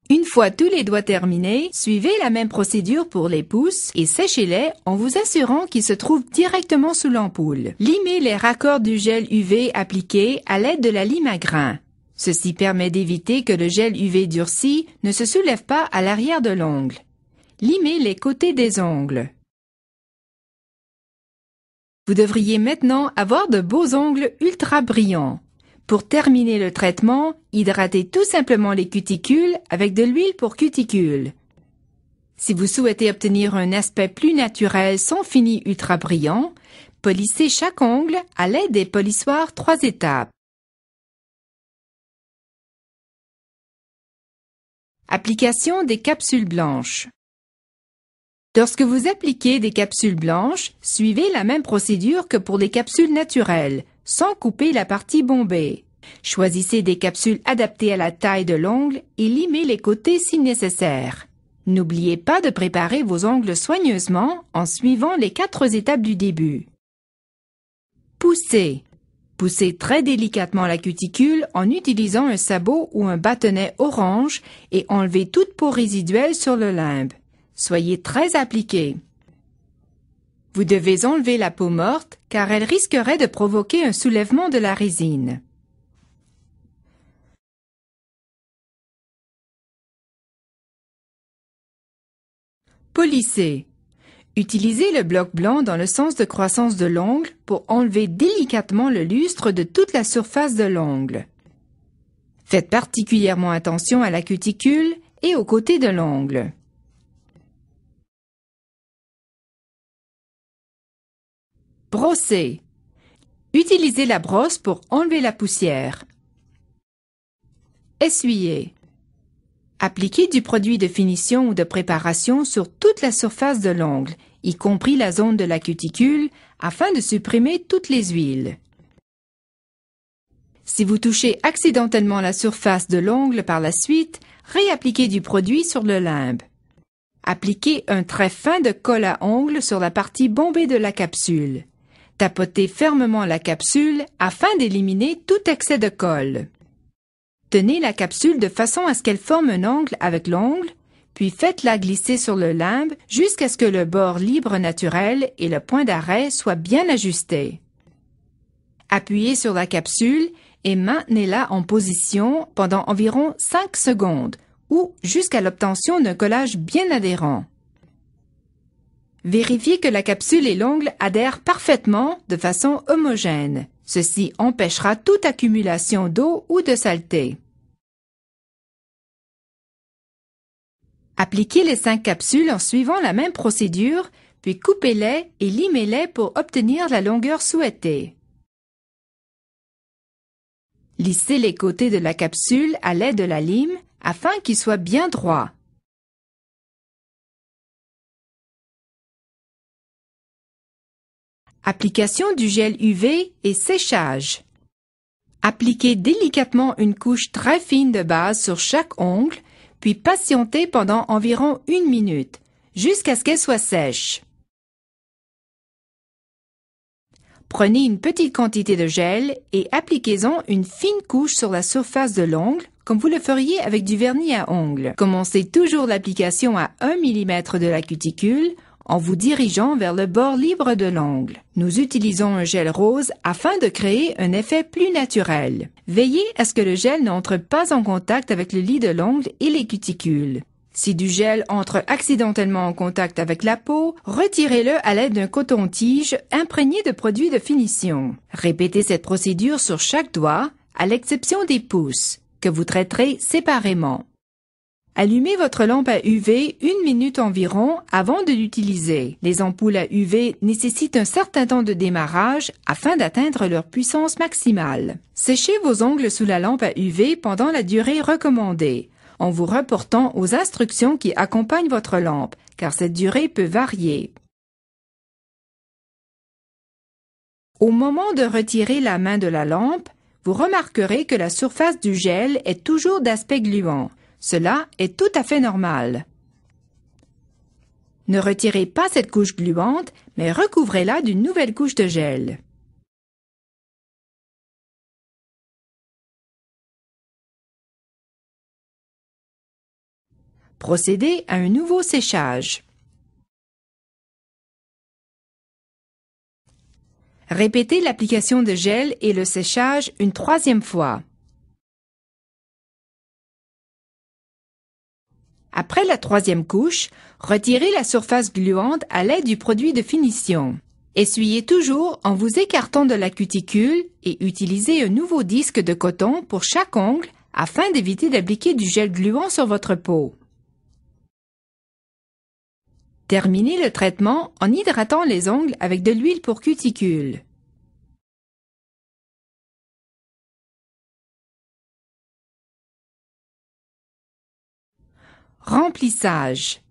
Une fois tous les doigts terminés, suivez la même procédure pour les pouces et séchez-les en vous assurant qu'ils se trouvent directement sous l'ampoule. Limez les raccords du gel UV appliqué à l'aide de la lime à grains. Ceci permet d'éviter que le gel UV durci ne se soulève pas à l'arrière de l'ongle. Limez les côtés des ongles. Vous devriez maintenant avoir de beaux ongles ultra brillants. Pour terminer le traitement, hydratez tout simplement les cuticules avec de l'huile pour cuticule. Si vous souhaitez obtenir un aspect plus naturel sans fini ultra brillant, polissez chaque ongle à l'aide des polissoirs 3 étapes. Application des capsules blanches. Lorsque vous appliquez des capsules blanches, suivez la même procédure que pour les capsules naturelles, sans couper la partie bombée. Choisissez des capsules adaptées à la taille de l'ongle et limez les côtés si nécessaire. N'oubliez pas de préparer vos ongles soigneusement en suivant les 4 étapes du début. Poussez. Poussez très délicatement la cuticule en utilisant un sabot ou un bâtonnet orange et enlevez toute peau résiduelle sur le limbe. Soyez très appliqué. Vous devez enlever la peau morte car elle risquerait de provoquer un soulèvement de la résine. Polissez. Utilisez le bloc blanc dans le sens de croissance de l'ongle pour enlever délicatement le lustre de toute la surface de l'ongle. Faites particulièrement attention à la cuticule et aux côtés de l'ongle. Brossez. Utilisez la brosse pour enlever la poussière. Essuyez. Appliquez du produit de finition ou de préparation sur toute la surface de l'ongle, y compris la zone de la cuticule, afin de supprimer toutes les huiles. Si vous touchez accidentellement la surface de l'ongle par la suite, réappliquez du produit sur le limbe. Appliquez un trait fin de colle à ongles sur la partie bombée de la capsule. Tapotez fermement la capsule afin d'éliminer tout excès de colle. Tenez la capsule de façon à ce qu'elle forme un angle avec l'ongle, puis faites-la glisser sur le limbe jusqu'à ce que le bord libre naturel et le point d'arrêt soient bien ajustés. Appuyez sur la capsule et maintenez-la en position pendant environ 5 secondes ou jusqu'à l'obtention d'un collage bien adhérent. Vérifiez que la capsule et l'ongle adhèrent parfaitement de façon homogène. Ceci empêchera toute accumulation d'eau ou de saleté. Appliquez les 5 capsules en suivant la même procédure, puis coupez-les et limez-les pour obtenir la longueur souhaitée. Lissez les côtés de la capsule à l'aide de la lime afin qu'ils soient bien droits. Application du gel UV et séchage. Appliquez délicatement une couche très fine de base sur chaque ongle, puis patientez pendant environ 1 minute, jusqu'à ce qu'elle soit sèche. Prenez une petite quantité de gel et appliquez-en une fine couche sur la surface de l'ongle, comme vous le feriez avec du vernis à ongles. Commencez toujours l'application à 1 mm de la cuticule, en vous dirigeant vers le bord libre de l'ongle. Nous utilisons un gel rose afin de créer un effet plus naturel. Veillez à ce que le gel n'entre pas en contact avec le lit de l'ongle et les cuticules. Si du gel entre accidentellement en contact avec la peau, retirez-le à l'aide d'un coton-tige imprégné de produit de finition. Répétez cette procédure sur chaque doigt, à l'exception des pouces, que vous traiterez séparément. Allumez votre lampe à UV 1 minute environ avant de l'utiliser. Les ampoules à UV nécessitent un certain temps de démarrage afin d'atteindre leur puissance maximale. Séchez vos ongles sous la lampe à UV pendant la durée recommandée, en vous reportant aux instructions qui accompagnent votre lampe, car cette durée peut varier. Au moment de retirer la main de la lampe, vous remarquerez que la surface du gel est toujours d'aspect gluant. Cela est tout à fait normal. Ne retirez pas cette couche gluante, mais recouvrez-la d'une nouvelle couche de gel. Procédez à un nouveau séchage. Répétez l'application de gel et le séchage une troisième fois. Après la troisième couche, retirez la surface gluante à l'aide du produit de finition. Essuyez toujours en vous écartant de la cuticule et utilisez un nouveau disque de coton pour chaque ongle afin d'éviter d'appliquer du gel gluant sur votre peau. Terminez le traitement en hydratant les ongles avec de l'huile pour cuticule. Remplissage.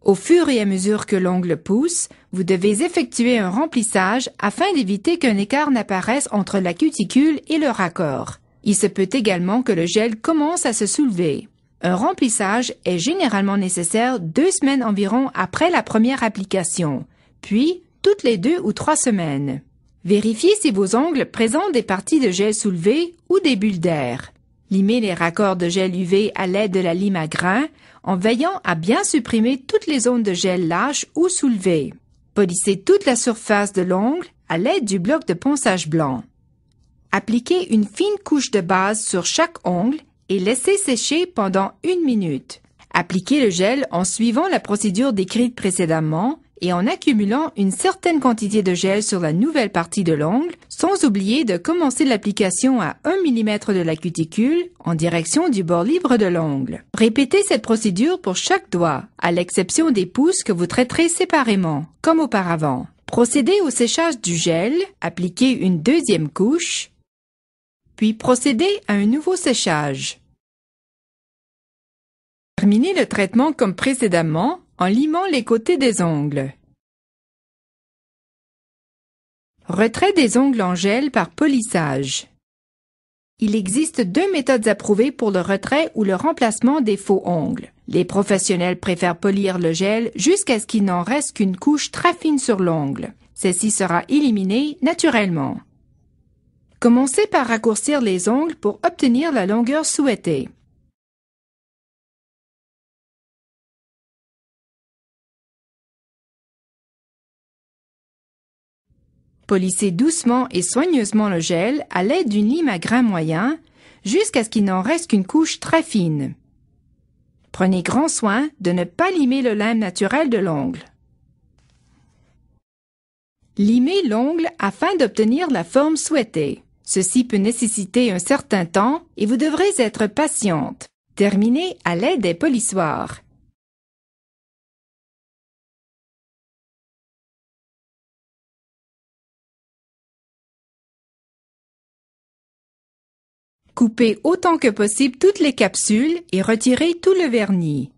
Au fur et à mesure que l'ongle pousse, vous devez effectuer un remplissage afin d'éviter qu'un écart n'apparaisse entre la cuticule et le raccord. Il se peut également que le gel commence à se soulever. Un remplissage est généralement nécessaire 2 semaines environ après la première application, puis toutes les 2 ou 3 semaines. Vérifiez si vos ongles présentent des parties de gel soulevées ou des bulles d'air. Limez les raccords de gel UV à l'aide de la lime à grains en veillant à bien supprimer toutes les zones de gel lâches ou soulevées. Polissez toute la surface de l'ongle à l'aide du bloc de ponçage blanc. Appliquez une fine couche de base sur chaque ongle et laissez sécher pendant 1 minute. Appliquez le gel en suivant la procédure décrite précédemment et en accumulant une certaine quantité de gel sur la nouvelle partie de l'ongle, sans oublier de commencer l'application à 1 mm de la cuticule en direction du bord libre de l'ongle. Répétez cette procédure pour chaque doigt, à l'exception des pouces que vous traiterez séparément, comme auparavant. Procédez au séchage du gel, appliquez une deuxième couche, puis procédez à un nouveau séchage. Terminez le traitement comme précédemment en limant les côtés des ongles. Retrait des ongles en gel par polissage. Il existe 2 méthodes approuvées pour le retrait ou le remplacement des faux ongles. Les professionnels préfèrent polir le gel jusqu'à ce qu'il n'en reste qu'une couche très fine sur l'ongle. Celle-ci sera éliminée naturellement. Commencez par raccourcir les ongles pour obtenir la longueur souhaitée. Polissez doucement et soigneusement le gel à l'aide d'une lime à grains moyens jusqu'à ce qu'il n'en reste qu'une couche très fine. Prenez grand soin de ne pas limer le lime naturel de l'ongle. Limez l'ongle afin d'obtenir la forme souhaitée. Ceci peut nécessiter un certain temps et vous devrez être patiente. Terminez à l'aide des polissoirs. Coupez autant que possible toutes les capsules et retirez tout le vernis.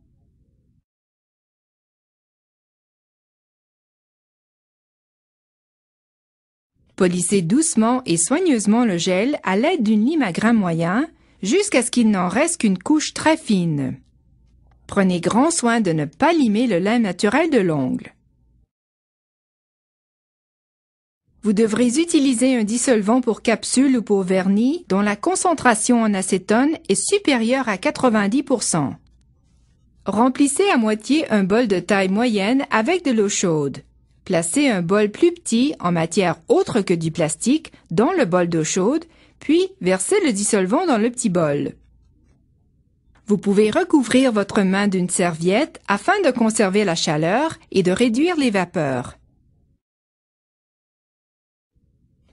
Polissez doucement et soigneusement le gel à l'aide d'une lime à grains moyens jusqu'à ce qu'il n'en reste qu'une couche très fine. Prenez grand soin de ne pas limer le lin naturel de l'ongle. Vous devrez utiliser un dissolvant pour capsule ou pour vernis dont la concentration en acétone est supérieure à 90%. Remplissez à moitié un bol de taille moyenne avec de l'eau chaude. Placez un bol plus petit en matière autre que du plastique dans le bol d'eau chaude, puis versez le dissolvant dans le petit bol. Vous pouvez recouvrir votre main d'une serviette afin de conserver la chaleur et de réduire les vapeurs.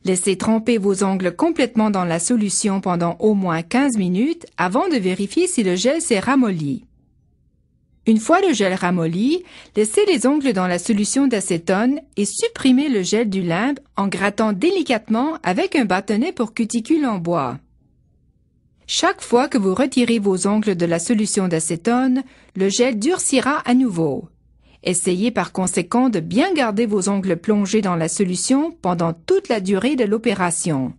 Laissez tremper vos ongles complètement dans la solution pendant au moins 15 minutes avant de vérifier si le gel s'est ramolli. Une fois le gel ramolli, laissez les ongles dans la solution d'acétone et supprimez le gel du limbe en grattant délicatement avec un bâtonnet pour cuticule en bois. Chaque fois que vous retirez vos ongles de la solution d'acétone, le gel durcira à nouveau. Essayez par conséquent de bien garder vos ongles plongés dans la solution pendant toute la durée de l'opération.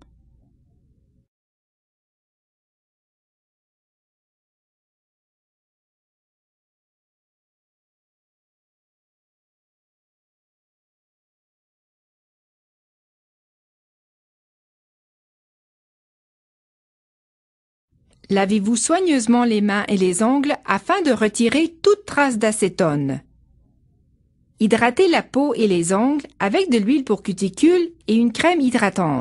Lavez-vous soigneusement les mains et les ongles afin de retirer toute trace d'acétone. Hydratez la peau et les ongles avec de l'huile pour cuticule et une crème hydratante.